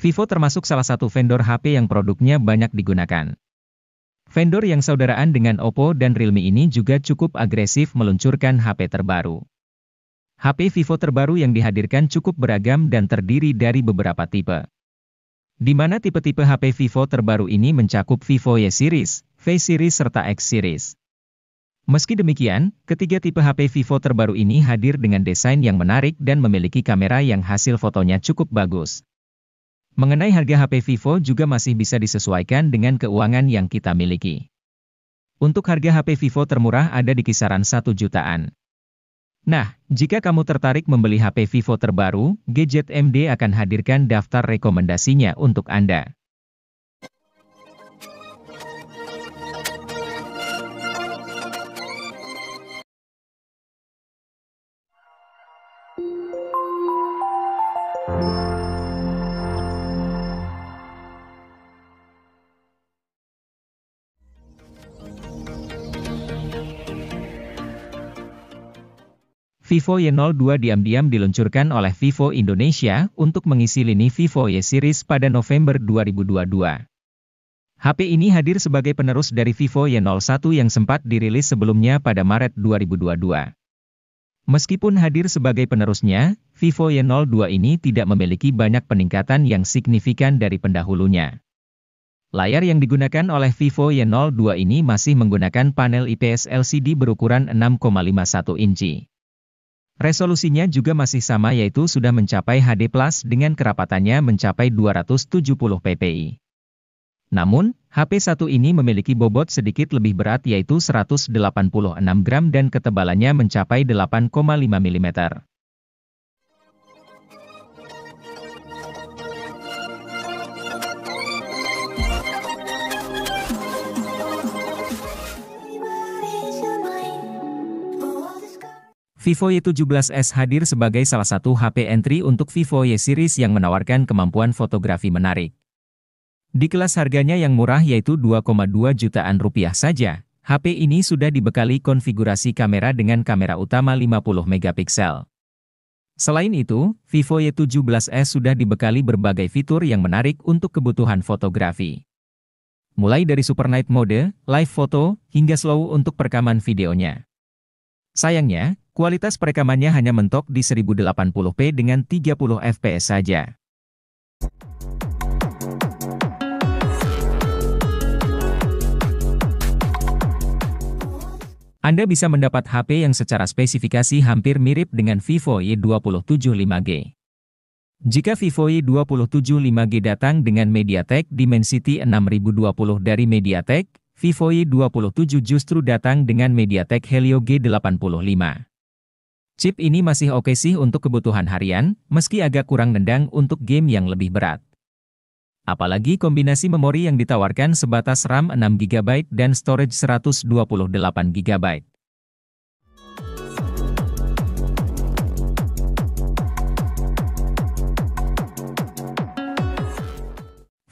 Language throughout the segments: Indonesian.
Vivo termasuk salah satu vendor HP yang produknya banyak digunakan. Vendor yang saudaraan dengan Oppo dan Realme ini juga cukup agresif meluncurkan HP terbaru. HP Vivo terbaru yang dihadirkan cukup beragam dan terdiri dari beberapa tipe. Di mana tipe-tipe HP Vivo terbaru ini mencakup Vivo Y Series, V Series serta X Series. Meski demikian, ketiga tipe HP Vivo terbaru ini hadir dengan desain yang menarik dan memiliki kamera yang hasil fotonya cukup bagus. Mengenai harga HP Vivo juga masih bisa disesuaikan dengan keuangan yang kita miliki. Untuk harga HP Vivo termurah ada di kisaran 1 jutaan. Nah, jika kamu tertarik membeli HP Vivo terbaru, Gadget MD akan hadirkan daftar rekomendasinya untuk Anda. Vivo Y02 diam-diam diluncurkan oleh Vivo Indonesia untuk mengisi lini Vivo Y Series pada November 2022. HP ini hadir sebagai penerus dari Vivo Y01 yang sempat dirilis sebelumnya pada Maret 2022. Meskipun hadir sebagai penerusnya, Vivo Y02 ini tidak memiliki banyak peningkatan yang signifikan dari pendahulunya. Layar yang digunakan oleh Vivo Y02 ini masih menggunakan panel IPS LCD berukuran 6,51 inci. Resolusinya juga masih sama yaitu sudah mencapai HD+ dengan kerapatannya mencapai 270 ppi. Namun, HP1 ini memiliki bobot sedikit lebih berat yaitu 186 gram dan ketebalannya mencapai 8,5 mm. Vivo Y17s hadir sebagai salah satu HP entry untuk Vivo Y Series yang menawarkan kemampuan fotografi menarik. Di kelas harganya yang murah yaitu 2,2 jutaan rupiah saja, HP ini sudah dibekali konfigurasi kamera dengan kamera utama 50 megapiksel. Selain itu, Vivo Y17s sudah dibekali berbagai fitur yang menarik untuk kebutuhan fotografi. Mulai dari Super Night Mode, Live Photo, hingga Slow untuk perekaman videonya. Sayangnya, kualitas perekamannya hanya mentok di 1080p dengan 30 fps saja. Anda bisa mendapat HP yang secara spesifikasi hampir mirip dengan Vivo Y27 5G. Jika Vivo Y27 5G datang dengan MediaTek Dimensity 6020 dari MediaTek, Vivo Y27 justru datang dengan MediaTek Helio G85. Chip ini masih oke sih untuk kebutuhan harian, meski agak kurang nendang untuk game yang lebih berat. Apalagi kombinasi memori yang ditawarkan sebatas RAM 6GB dan storage 128GB.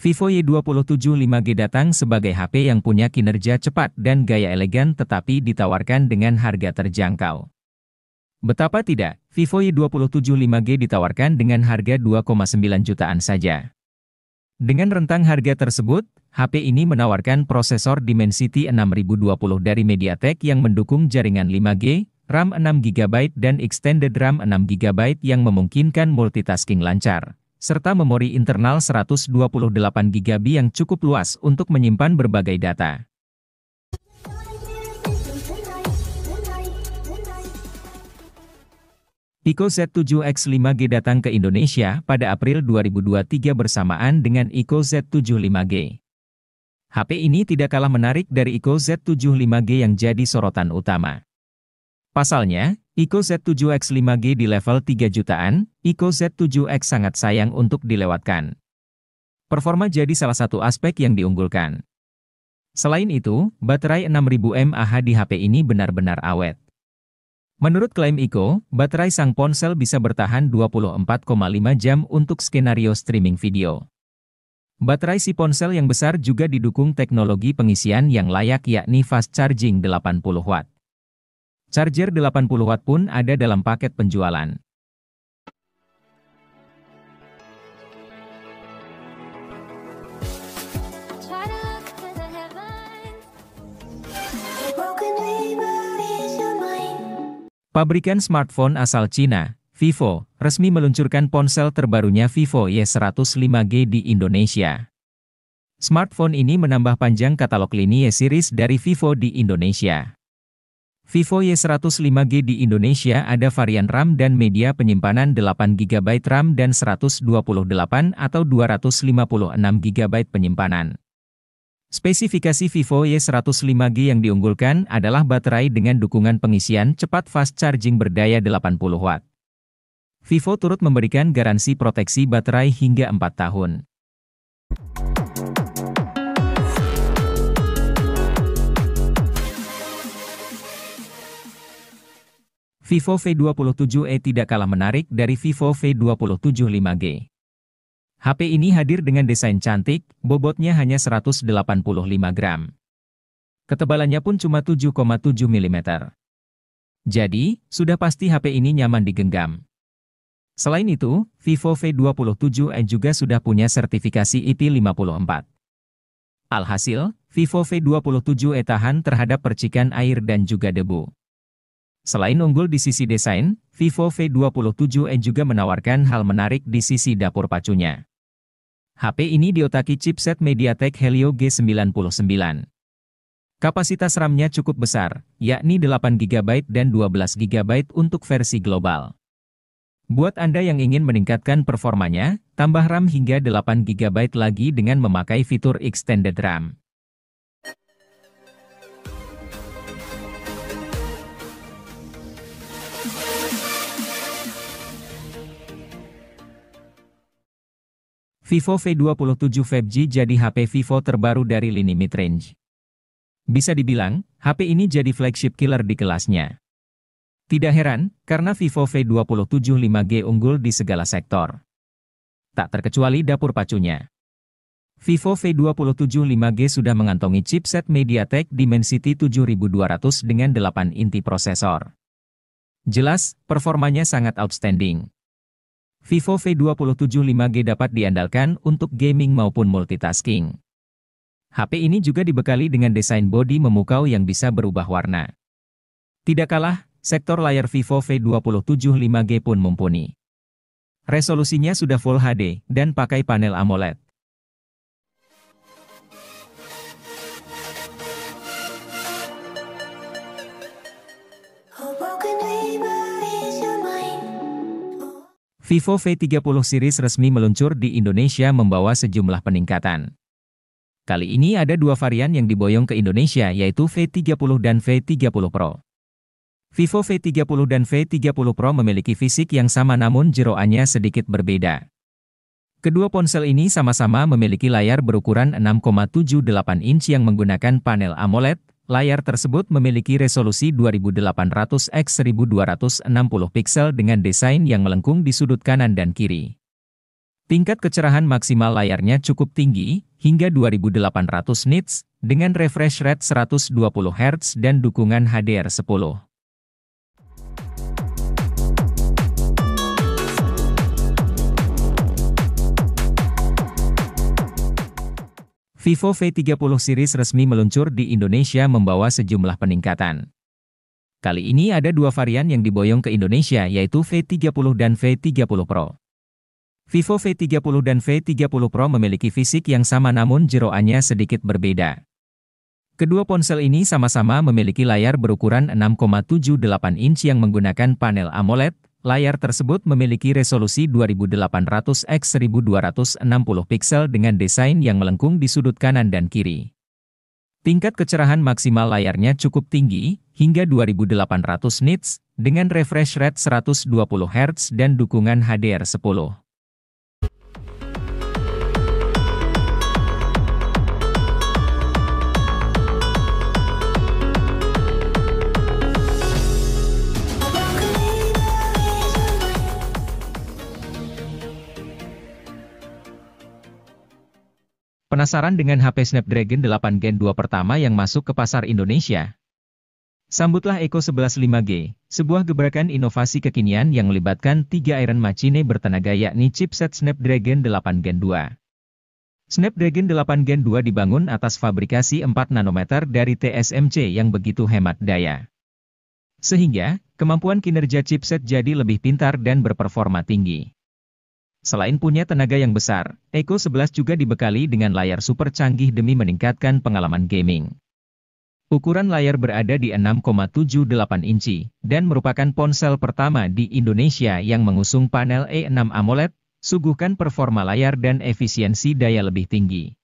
Vivo Y27 5G datang sebagai HP yang punya kinerja cepat dan gaya elegan tetapi ditawarkan dengan harga terjangkau. Betapa tidak, Vivo Y27 5G ditawarkan dengan harga 2,9 jutaan saja. Dengan rentang harga tersebut, HP ini menawarkan prosesor Dimensity 6020 dari MediaTek yang mendukung jaringan 5G, RAM 6GB dan extended RAM 6GB yang memungkinkan multitasking lancar, serta memori internal 128GB yang cukup luas untuk menyimpan berbagai data. Ico Z7X 5G datang ke Indonesia pada April 2023 bersamaan dengan Ico Z7 5G. HP ini tidak kalah menarik dari Ico Z7 5G yang jadi sorotan utama. Pasalnya, Ico Z7X 5G di level 3 jutaan, Ico Z7X sangat sayang untuk dilewatkan. Performa jadi salah satu aspek yang diunggulkan. Selain itu, baterai 6000 mAh di HP ini benar-benar awet. Menurut klaim Ico, baterai sang ponsel bisa bertahan 24,5 jam untuk skenario streaming video. Baterai si ponsel yang besar juga didukung teknologi pengisian yang layak yakni fast charging 80 watt. Charger 80 watt pun ada dalam paket penjualan. Pabrikan smartphone asal Cina, Vivo, resmi meluncurkan ponsel terbarunya Vivo Y105G di Indonesia. Smartphone ini menambah panjang katalog lini Y series dari Vivo di Indonesia. Vivo Y105G di Indonesia ada varian RAM dan media penyimpanan 8GB RAM dan 128 atau 256GB penyimpanan. Spesifikasi Vivo Y105G yang diunggulkan adalah baterai dengan dukungan pengisian cepat fast charging berdaya 80 Watt. Vivo turut memberikan garansi proteksi baterai hingga 4 tahun. Vivo V27e tidak kalah menarik dari Vivo V27 5G. HP ini hadir dengan desain cantik, bobotnya hanya 185 gram. Ketebalannya pun cuma 7,7 mm. Jadi, sudah pasti HP ini nyaman digenggam. Selain itu, Vivo V27e juga sudah punya sertifikasi IP54. Alhasil, Vivo V27e tahan terhadap percikan air dan juga debu. Selain unggul di sisi desain, Vivo V27e juga menawarkan hal menarik di sisi dapur pacunya. HP ini diotaki chipset MediaTek Helio G99. Kapasitas RAM-nya cukup besar, yakni 8GB dan 12GB untuk versi global. Buat Anda yang ingin meningkatkan performanya, tambah RAM hingga 8GB lagi dengan memakai fitur Extended RAM. Vivo V27 5G jadi HP Vivo terbaru dari lini mid-range. Bisa dibilang, HP ini jadi flagship killer di kelasnya. Tidak heran, karena Vivo V27 5G unggul di segala sektor. Tak terkecuali dapur pacunya. Vivo V27 5G sudah mengantongi chipset MediaTek Dimensity 7200 dengan 8 inti prosesor. Jelas, performanya sangat outstanding. Vivo V27 5G dapat diandalkan untuk gaming maupun multitasking. HP ini juga dibekali dengan desain bodi memukau yang bisa berubah warna. Tidak kalah, sektor layar Vivo V27 5G pun mumpuni. Resolusinya sudah Full HD dan pakai panel AMOLED. Vivo V30 series resmi meluncur di Indonesia membawa sejumlah peningkatan. Kali ini ada dua varian yang diboyong ke Indonesia yaitu V30 dan V30 Pro. Vivo V30 dan V30 Pro memiliki fisik yang sama namun jeroannya sedikit berbeda. Kedua ponsel ini sama-sama memiliki layar berukuran 6,78 inch yang menggunakan panel AMOLED. Layar tersebut memiliki resolusi 2800 x 1260 piksel dengan desain yang melengkung di sudut kanan dan kiri. Tingkat kecerahan maksimal layarnya cukup tinggi, hingga 2800 nits, dengan refresh rate 120 Hz dan dukungan HDR10. Vivo V30 series resmi meluncur di Indonesia membawa sejumlah peningkatan. Kali ini ada dua varian yang diboyong ke Indonesia yaitu V30 dan V30 Pro. Vivo V30 dan V30 Pro memiliki fisik yang sama namun jeroannya sedikit berbeda. Kedua ponsel ini sama-sama memiliki layar berukuran 6,78 inch yang menggunakan panel AMOLED. Layar tersebut memiliki resolusi 2800 x 1260 piksel dengan desain yang melengkung di sudut kanan dan kiri. Tingkat kecerahan maksimal layarnya cukup tinggi, hingga 2800 nits, dengan refresh rate 120 Hz dan dukungan HDR10. Penasaran dengan HP Snapdragon 8 Gen 2 pertama yang masuk ke pasar Indonesia? Sambutlah Eco 11 5G, sebuah gebrakan inovasi kekinian yang melibatkan 3 Iron Machine bertenaga yakni chipset Snapdragon 8 Gen 2. Snapdragon 8 Gen 2 dibangun atas fabrikasi 4 nanometer dari TSMC yang begitu hemat daya. Sehingga, Kemampuan kinerja chipset jadi lebih pintar dan berperforma tinggi. Selain punya tenaga yang besar, Echo 11 juga dibekali dengan layar super canggih demi meningkatkan pengalaman gaming. Ukuran layar berada di 6,78 inci, dan merupakan ponsel pertama di Indonesia yang mengusung panel E6 AMOLED, suguhkan performa layar dan efisiensi daya lebih tinggi.